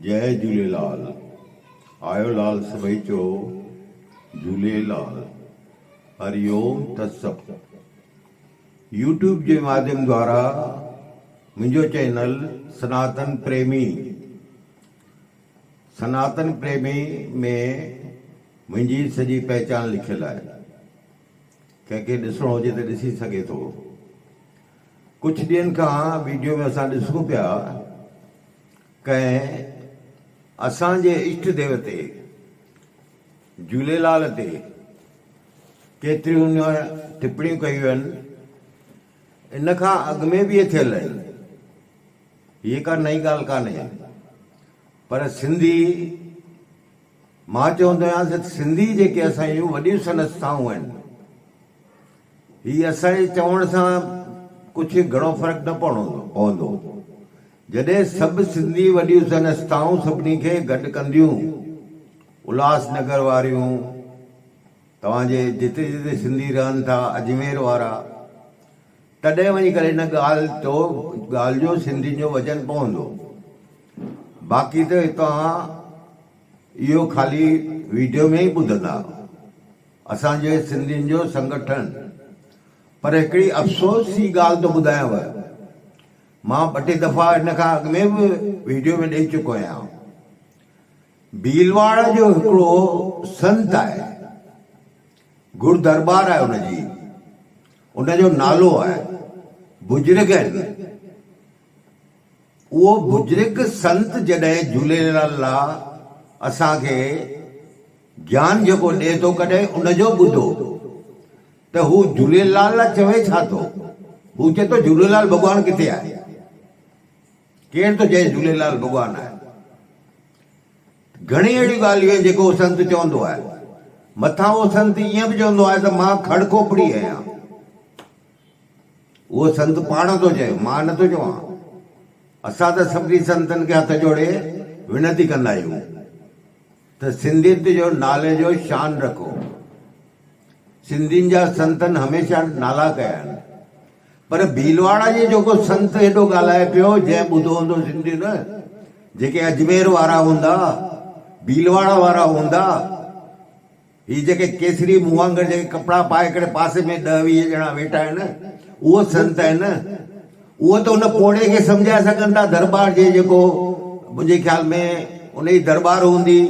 जय झूलेलाल। आयो लाल सभई चो झूलेलाल। हरिओम तत्सत। यूट्यूब के माध्यम द्वारा मुझो चैनल सनातन प्रेमी में मुझी सजी पहचान लिखियल है। कंहिंखे ॾिसणो हुजे त ॾिसी सघे थो। कुछ ॾींहंनि खां वीडियो में असां ॾिसूं पिया कंहिं असांजे इष्ट देवते झूलेलाल ते केतिरियूं टिप्पणियूं कयूं आहिनि। इन खां अॻु में बि इहे थियल आहिनि। हीअ का नई ॻाल्हि कान्हे, पर सिंधी, मां चवंदो आहियां त सिंधी जेके असांजूं वॾियूं संस्थाऊं आहिनि, हीअ असांजे चवण सां कुझु घणो फ़र्क़ु न पवंदो। जॾहिं सभु सिंधी वॾियूं संस्थाऊं सभिनी खे गॾु कंदियूं, उल्हासनगर वारियूं, तव्हांजे जिते जिते सिंधी रहनि था, अजमेर वारा, तॾहिं वञी करे हिन ॻाल्हि जो सिंधियुनि जो वजन पवंदो। बाक़ी त तव्हां इहो ख़ाली वीडियो में ई ॿुधंदा असांजे सिंधियुनि जो संगठन। पर हिकिड़ी अफ़सोस जी ॻाल्हि थो ॿुधायांव, मां ॿ टे दफ़ा हिन खां अॻु में बि वीडियो में ॾेई चुको आहियां। भीलवाड़ा जो हिकिड़ो संत आहे, गुरु दरबार आहे हुनजी, उनजो नालो आहे बुजुर्ग आहिनि। उहो बुजुर्ग संत जॾहिं झूलेलाल लाइ असांखे ज्ञान जेको ॾिए थो, कॾहिं उनजो ॿुधो त हू झूलेलाल लाइ चवे छा थो। हू चए थो झूलेलाल भॻवानु किथे आहे, केरु थो चए झूलेलाल भॻवानु आहे। घणी अहिड़ियूं ॻाल्हियूं आहिनि जेको संत चवंदो आहे। मथां उहो संत ईअं बि चवंदो आहे त मां खड़खोपड़ी आहियां। उहो संत पाण थो चए, मां नथो चवां। असां त सभिनी संतनि खे हथ जोड़े विनती कंदा आहियूं त सिंधियत जो नाले जो शान रखो। सिंधियुनि जा संतनि हमेशह नाला कया आहिनि। पर भीलवाड़ा जे जेको संत हेॾो ॻाल्हाए पियो, जंहिं ॿुधो हूंदो सिंधी न, जेके अजमेर वारा हूंदा, भीलवाड़ा वारा हूंदा, ही जेके केसरी मुंहुं वांगुरु जेके कपिड़ा पाए करे पासे में 10-20 ॼणा वेठा आहिनि, उहो संत आहिनि। उहो त उन पोड़े खे सम्झाए सघनि था। दरबार जे जेको मुंहिंजे ख़्याल में उन जी दरबार हूंदी,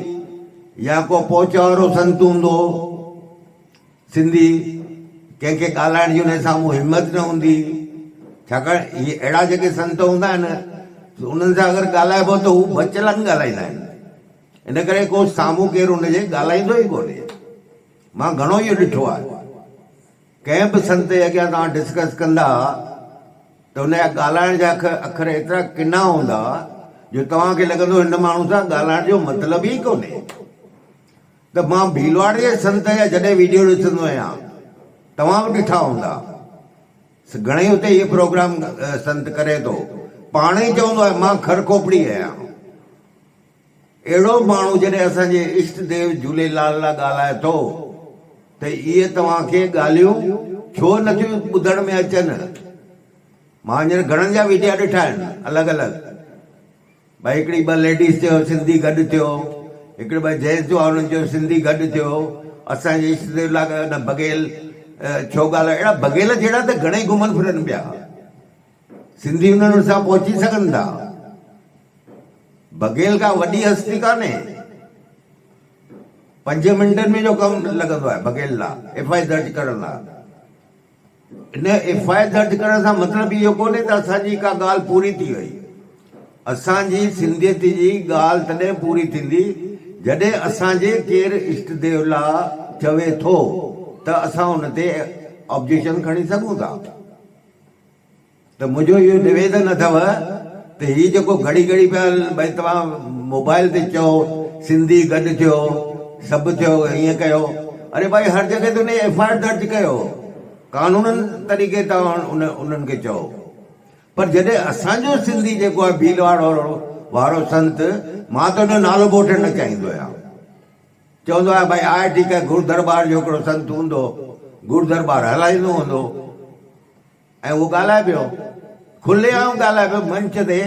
या को पहुचा वारो संत हूंदो सिंधी, कंहिंखे ॻाल्हाइण जी उन साम्हूं हिमत न हूंदी। छाकाणि इहे अहिड़ा जेके संत हूंदा आहिनि, उन्हनि सां अगरि ॻाल्हाइबो त हू बचलन ॻाल्हाईंदा आहिनि। इन करे को साम्हूं केरु हुनजे ॻाल्हाईंदो ई कोन्हे। मां घणो इहो ॾिठो आहे। कंहिं बि संत जे अॻियां तव्हां डिस्कस कंदा त हुनजा ॻाल्हाइण जा अखर एतिरा किना हूंदा जो तव्हांखे लॻंदो हिन माण्हू सां ॻाल्हाइण जो मतिलबु ई कोन्हे। त मां भीलवाड़े जे संत जा जॾहिं वीडियो ॾिसंदो आहियां, तव्हां बि ॾिठा हूंदा, घणेई हुते इहे प्रोग्राम संत करे थो, पाण ई चवंदो आहे मां खड़खोपड़ी आहियां। अहिड़ो माण्हू जॾहिं असांजे इष्ट देव झूलेलाल लाइ ॻाल्हाए थो, त इहे तव्हांखे ॻाल्हियूं छो नथियूं ॿुधण में अचनि। मां हींअर घणनि जा वीडिया ॾिठा आहिनि अलॻि अलॻि। भई हिकिड़ी 2 लेडीज़ चयो सिंधी गॾु थियो, हिकिड़े 2 जेंट्स जो हुननि जो सिंधी गॾु थियो। असांजे इष्ट देव लाइ न बघेल छो ॻाल्हाए। अहिड़ा बघेल जहिड़ा त घणेई घुमनि फिरनि पिया। सिंधी उन्हनि सां पहुची सघनि था। बघेल खां वॾी हस्ती कान्हे। 5 मिंटनि में जो कमु लॻंदो आहे बघेल लाइ FI दर्ज करण लाइ। इन FI दर्ज करण सां मतिलबु इहो कोन्हे त असांजी का ॻाल्हि पूरी थी वई। असांजी सिंधियत जी ॻाल्हि तॾहिं पूरी थींदी जॾहिं असांजे केरु इष्ट देव लाइ चवे थो त असां हुन ते ऑब्जेक्शन खणी सघूं था। त मुंहिंजो इहो निवेदन अथव त हीउ जेको घड़ी घड़ी पिया भई तव्हां मोबाइल ते चओ सिंधी गॾु थियो, सभु थियो, ईअं कयो। अरे भाई हर जॻह ते उन FI दर्ज कयो, कानूननि तरीक़े तव्हां उन्हनि खे चओ। पर जॾहिं असांजो सिंधी जेको आहे भीलवाड़ो वारो संत, मां त हुनजो नालो बि वठणु न चाहींदो आहियां। चवंदो आहे भाई आहे ठीकु आहे, गुरु दरबार जो हिकिड़ो संत हूंदो, गुरु दरबार हलाईंदो हूंदो, ऐं उहो ॻाल्हाए पियो, खुलेआम ॻाल्हाए पियो मंच ते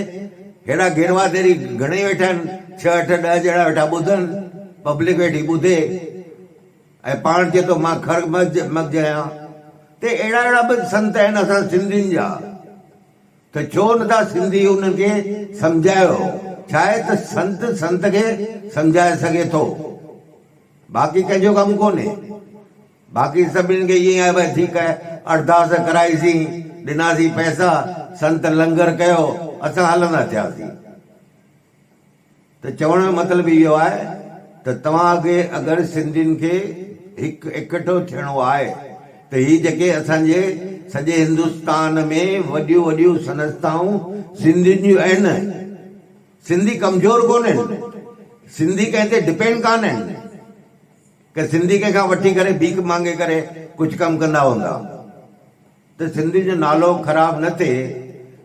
हेड़ा घेरवा तेरी घणे वेठा आहिनि, 6-8 10 ॼणा वेठा ॿुधनि, पब्लिक वेठी ॿुधे ऐं पाण चए थो मां खर मगज आहियां। ते अहिड़ा अहिड़ा बि संत आहिनि असां सिंधियुनि जा, त छो नथा सिंधी उन्हनि खे सम्झायो? छा आहे त संत खे सम्झाए सघे थो, बाक़ी कंहिंजो कमु कोन्हे। बाक़ी सभिनीनि खे ईअं आहे भई ठीकु आहे, अरदास कराईसीं, ॾिनासीं पैसा, संत लंगर कयो, असां हलंदा थियासीं। त चवण जो मतिलबु इहो आहे त तव्हांखे अगरि सिंधियुनि खे हिकु इकठो थियणो आहे त ही जेके असांजे सॼे हिंदुस्तान में वॾियूं वॾियूं संस्थाऊं सिंधियुनि जूं आहिनि, सिंधी कमज़ोर कोन्हनि, सिंधी कंहिं ते डिपेंड कान आहिनि कि सिंधी कंहिंखां वठी करे भीख मांगे करे कुझु कमु कंदा हूंदा। त सिंधी जो नालो ख़राबु न थिए,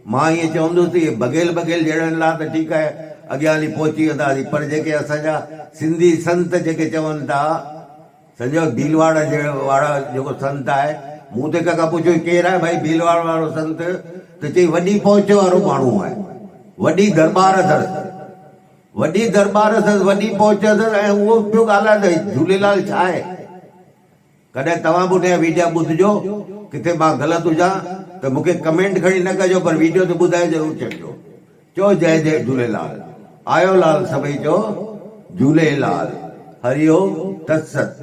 मां ईअं चवंदुसि इहे बघेल जहिड़नि लाइ त ठीकु आहे, अॻियां हली पहुची वेंदासीं, पर जेके असांजा सिंधी संत जेके चवनि था, सम्झो भीलवाड़ा वारा जेको संत आहे, मूं ते कंहिंखां पुछो केरु आहे भाई भीलवाड़ा वारो संत, त चई वॾी पहुच वारो माण्हू आहे, वॾी दरबार अथसि, वॾी दरबार अथसि, वॾी पहुच अथसि, ऐं उहो पियो ॻाल्हाए त झूलेलाल छा आहे। कॾहिं तव्हां बि उनजा वीडियो ॿुधजो, किथे मां ग़लति हुजां त मूंखे कमेंट खणी न कजो, पर वीडियो ते ॿुधाए ज़रूरु छॾिजो। चओ जय जय झूलेलाल, आयो लाल सभई चओ झूलेलाल, हरिओम तत्सत।